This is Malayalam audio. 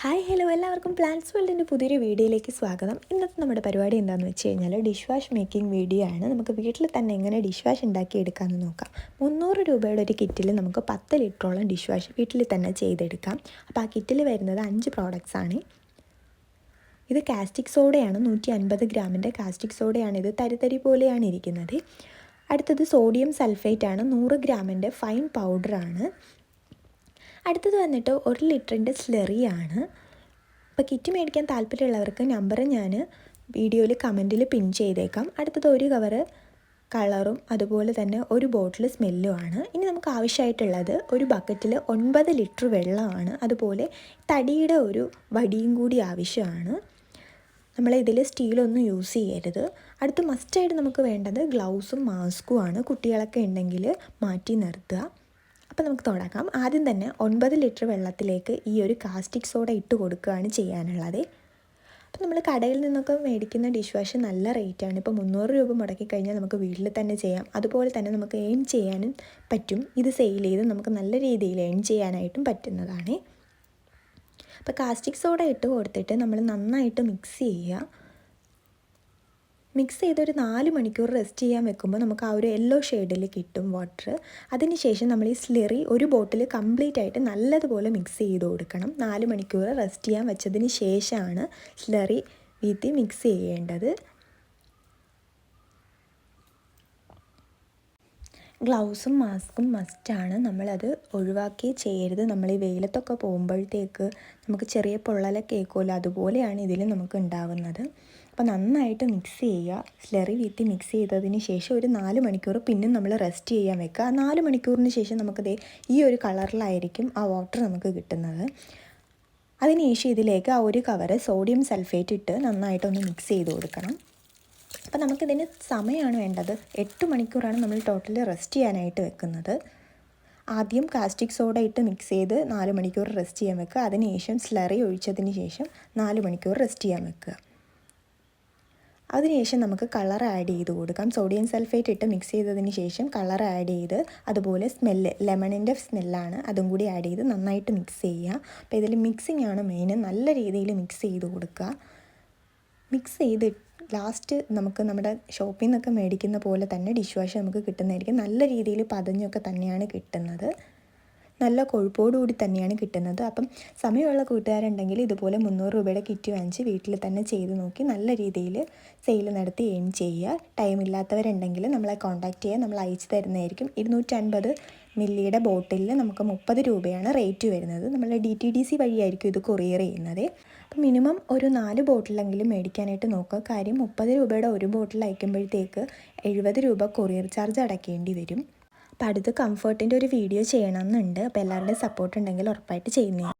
ഹായ് ഹലോ എല്ലാവർക്കും പ്ലാന്റ്സ് വേൾഡിൻ്റെ പുതിയൊരു വീഡിയോയിലേക്ക് സ്വാഗതം. ഇന്നത്തെ നമ്മുടെ പരിപാടി എന്താണെന്ന് വെച്ച് കഴിഞ്ഞാൽ ഡിഷ് വാഷ് മേക്കിംഗ് വീഡിയോ ആണ്. നമുക്ക് വീട്ടിൽ തന്നെ എങ്ങനെ ഡിഷ് വാഷ് ഉണ്ടാക്കി എടുക്കാമെന്ന് നോക്കാം. 300 രൂപയുടെ ഒരു കിറ്റിൽ നമുക്ക് 10 ലിറ്ററോളം ഡിഷ് വാഷ് വീട്ടിൽ തന്നെ ചെയ്തെടുക്കാം. അപ്പോൾ ആ കിറ്റിൽ വരുന്നത് 5 പ്രോഡക്റ്റ്സ് ആണ്. ഇത് കാസ്റ്റിക് സോഡയാണ്, 150 ഗ്രാമിൻ്റെ കാസ്റ്റിക് സോഡയാണ്. ഇത് തരിതരി പോലെയാണ് ഇരിക്കുന്നത്. അടുത്തത് സോഡിയം സൾഫേറ്റ് ആണ്, 100 ഗ്രാമിൻ്റെ ഫൈൻ പൗഡറാണ്. അടുത്തത് വന്നിട്ട് 1 ലിറ്ററിൻ്റെ സ്ലെറിയാണ്. അപ്പോൾ കിറ്റ് മേടിക്കാൻ താല്പര്യമുള്ളവർക്ക് നമ്പർ ഞാൻ വീഡിയോയിൽ കമൻറ്റിൽ പിൻ ചെയ്തേക്കാം. അടുത്തത് ഒരു കവറ് കളറും അതുപോലെ തന്നെ ഒരു ബോട്ടിൽ സ്മെല്ലുമാണ്. ഇനി നമുക്ക് ആവശ്യമായിട്ടുള്ളത് ഒരു ബക്കറ്റിൽ 9 ലിറ്റർ വെള്ളമാണ്. അതുപോലെ തടിയുടെ ഒരു വടിയും കൂടി ആവശ്യമാണ്. നമ്മളിതിൽ സ്റ്റീലൊന്നും യൂസ് ചെയ്യരുത്. അടുത്ത് മസ്റ്റായിട്ട് നമുക്ക് വേണ്ടത് ഗ്ലൗസും മാസ്കും ആണ്. കുട്ടികളൊക്കെ ഉണ്ടെങ്കിൽ മാറ്റി നിർത്തുക. അപ്പോൾ നമുക്ക് തുടങ്ങാം. ആദ്യം തന്നെ 9 ലിറ്റർ വെള്ളത്തിലേക്ക് ഈ ഒരു കാസ്റ്റിക് സോഡ ഇട്ട് കൊടുക്കുകയാണ് ചെയ്യാനുള്ളത്. അപ്പോൾ നമ്മൾ കടയിൽ നിന്നൊക്കെ മേടിക്കുന്ന ഡിഷ് വാഷ് നല്ല റേറ്റാണ്. ഇപ്പോൾ 300 രൂപ മുടക്കി കഴിഞ്ഞാൽ നമുക്ക് വീട്ടിൽ തന്നെ ചെയ്യാം. അതുപോലെ തന്നെ നമുക്ക് ഏൺ ചെയ്യാനും പറ്റും. ഇത് സെയിൽ ചെയ്ത് നമുക്ക് നല്ല രീതിയിൽ ഏൺ ചെയ്യാനായിട്ടും പറ്റുന്നതാണ്. അപ്പോൾ കാസ്റ്റിക് സോഡ ഇട്ട് കൊടുത്തിട്ട് നമ്മൾ നന്നായിട്ട് മിക്സ് ചെയ്യുക. മിക്സ് ചെയ്തൊരു 4 മണിക്കൂർ റെസ്റ്റ് ചെയ്യാൻ വെക്കുമ്പോൾ നമുക്ക് ആ ഒരു യെല്ലോ ഷെയ്ഡിൽ കിട്ടും വാട്ടർ. അതിനുശേഷം നമ്മൾ ഈ സ്ലെറി ഒരു ബോട്ടിൽ കംപ്ലീറ്റ് ആയിട്ട് നല്ലതുപോലെ മിക്സ് ചെയ്ത് കൊടുക്കണം. 4 മണിക്കൂർ റെസ്റ്റ് ചെയ്യാൻ വെച്ചതിന് ശേഷമാണ് സ്ലെറി വീത്തി മിക്സ് ചെയ്യേണ്ടത്. ഗ്ലൗസും മാസ്കും മസ്റ്റാണ്. നമ്മളത് ഒഴിവാക്കി ചെയ്യരുത്. നമ്മൾ ഈ വെയിലത്തൊക്കെ പോകുമ്പോഴത്തേക്ക് നമുക്ക് ചെറിയ പൊള്ളലൊക്കെ ഏൽക്കുമല്ലോ, അതുപോലെയാണ് ഇതിൽ നമുക്ക് ഉണ്ടാവുന്നത്. അപ്പോൾ നന്നായിട്ട് മിക്സ് ചെയ്യുക. സ്ലെറി വീത്തി മിക്സ് ചെയ്തതിന് ശേഷം ഒരു 4 മണിക്കൂർ പിന്നും നമ്മൾ റെസ്റ്റ് ചെയ്യാൻ വെക്കുക. 4 മണിക്കൂറിന് ശേഷം നമുക്കത് ഈ ഒരു കളറിലായിരിക്കും ആ വാട്ടർ നമുക്ക് കിട്ടുന്നത്. അതിനുശേഷം ഇതിലേക്ക് ആ ഒരു കവറ് സോഡിയം സൾഫേറ്റ് ഇട്ട് നന്നായിട്ടൊന്ന് മിക്സ് ചെയ്ത് കൊടുക്കണം. അപ്പോൾ നമുക്കിതിന് സമയമാണ് വേണ്ടത്. 8 മണിക്കൂറാണ് നമ്മൾ ടോട്ടലി റെസ്റ്റ് ചെയ്യാനായിട്ട് വെക്കുന്നത്. ആദ്യം കാസ്റ്റിക് സോഡ ഇട്ട് മിക്സ് ചെയ്ത് 4 മണിക്കൂർ റെസ്റ്റ് ചെയ്യാൻ വെക്കുക. അതിനുശേഷം സ്ലറി ഒഴിച്ചതിന് ശേഷം 4 മണിക്കൂർ റെസ്റ്റ് ചെയ്യാൻ വെക്കുക. അതിനുശേഷം നമുക്ക് കളർ ആഡ് ചെയ്ത് കൊടുക്കാം. സോഡിയം സൾഫേറ്റ് ഇട്ട് മിക്സ് ചെയ്തതിന് ശേഷം കളർ ആഡ് ചെയ്ത് അതുപോലെ സ്മെല്ല് ലെമണിൻ്റെ സ്മെല്ലാണ്, അതും കൂടി ആഡ് ചെയ്ത് നന്നായിട്ട് മിക്സ് ചെയ്യുക. അപ്പോൾ ഇതിൽ മിക്സിംഗ് ആണ് മെയിൻ. നല്ല രീതിയിൽ മിക്സ് ചെയ്ത് കൊടുക്കുക. മിക്സ് ചെയ്ത് ലാസ്റ്റ് നമുക്ക് നമ്മുടെ ഷോപ്പിൽ നിന്നൊക്കെ മേടിക്കുന്ന പോലെ തന്നെ ഡിഷ് വാഷ് നമുക്ക് കിട്ടുന്നതായിരിക്കും. നല്ല രീതിയിൽ പതഞ്ഞൊക്കെ തന്നെയാണ് കിട്ടുന്നത്. നല്ല കൊഴുപ്പോടുകൂടി തന്നെയാണ് കിട്ടുന്നത്. അപ്പം സമയമുള്ള കൂട്ടുകാരുണ്ടെങ്കിൽ ഇതുപോലെ 300 രൂപയുടെ കിറ്റ് വാങ്ങിച്ച് വീട്ടിൽ തന്നെ ചെയ്ത് നോക്കി നല്ല രീതിയിൽ സെയിൽ നടത്തി ഏൺ ചെയ്യുക. ടൈം ഇല്ലാത്തവരുണ്ടെങ്കിൽ നമ്മളെ കോൺടാക്റ്റ് ചെയ്യുക, നമ്മൾ അയച്ചു തരുന്നതായിരിക്കും. 250 മില്ലിയുടെ ബോട്ടിലിൽ നമുക്ക് 30 രൂപയാണ് റേറ്റ് വരുന്നത്. നമ്മൾ DTDC വഴിയായിരിക്കും ഇത് കൊറിയർ ചെയ്യുന്നത്. അപ്പോൾ മിനിമം ഒരു 4 ബോട്ടിലെങ്കിലും മേടിക്കാനായിട്ട് നോക്കുക. കാര്യം 30 രൂപയുടെ ഒരു ബോട്ടിൽ അയക്കുമ്പോഴത്തേക്ക് 70 രൂപ കൊറിയർ ചാർജ് അടയ്ക്കേണ്ടി വരും. അപ്പോൾ അടുത്ത് കംഫർട്ടിൻ്റെ ഒരു വീഡിയോ ചെയ്യണമെന്നുണ്ട്. അപ്പോൾ എല്ലാവരുടെയും സപ്പോർട്ട് ഉണ്ടെങ്കിൽ ഉറപ്പായിട്ട് ചെയ്യുന്നതാണ്.